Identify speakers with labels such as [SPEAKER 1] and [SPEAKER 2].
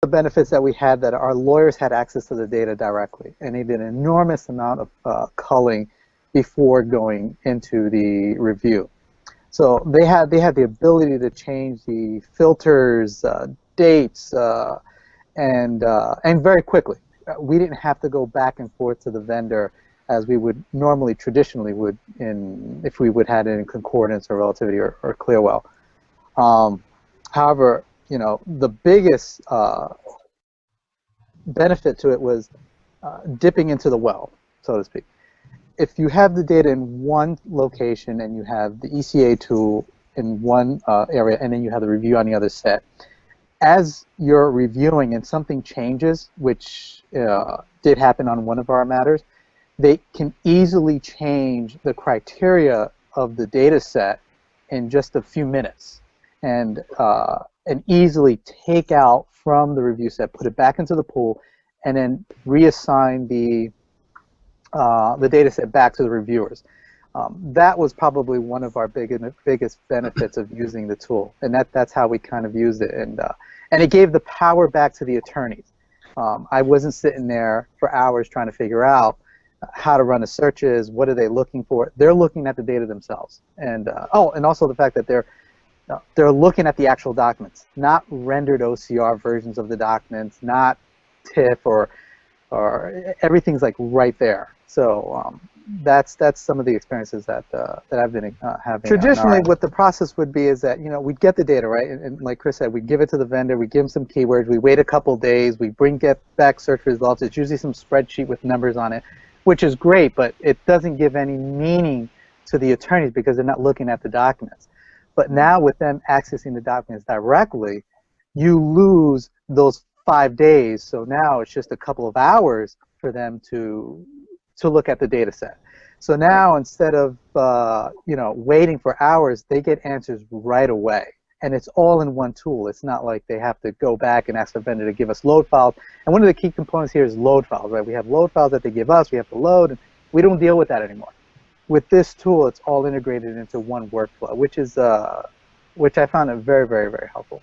[SPEAKER 1] the benefits that we had that our lawyers had access to the data directly, and they did an enormous amount of culling before going into the review. So they had the ability to change the filters, dates, and very quickly. We didn't have to go back and forth to the vendor as we would normally traditionally would if we would had it in concordance or relativity or Clearwell. However, you know, the biggest benefit to it was dipping into the well, so to speak. If you have the data in one location and you have the ECA tool in one area and then you have the review on the other set, as you're reviewing and something changes, which did happen on one of our matters, they can easily change the criteria of the data set in just a few minutes and easily take out from the review set, put it back into the pool, and then reassign the data set back to the reviewers. That was probably one of our biggest benefits of using the tool, and that's how we kind of used it, and it gave the power back to the attorneys. I wasn't sitting there for hours trying to figure out how to run the searches, what are they looking for. They're looking at the data themselves, and and also the fact that they're looking at the actual documents, not rendered OCR versions of the documents, not TIFF or everything's like right there. So that's some of the experiences that I've been having. Traditionally, what the process would be is that, you know, we'd get the data, right, and like Chris said, we'd give it to the vendor, we give them some keywords, we wait a couple days, we get back search results. It's usually some spreadsheet with numbers on it, which is great, but it doesn't give any meaning to the attorneys because they're not looking at the documents. But now with them accessing the documents directly, you lose those 5 days. So now it's just a couple of hours for them to look at the data set. So now instead of you know, waiting for hours, they get answers right away. And it's all in one tool. It's not like they have to go back and ask the vendor to give us load files. And one of the key components here is load files, right? We have load files that they give us, we have to load, and we don't deal with that anymore. With this tool, it's all integrated into one workflow, which I found it very, very, very helpful.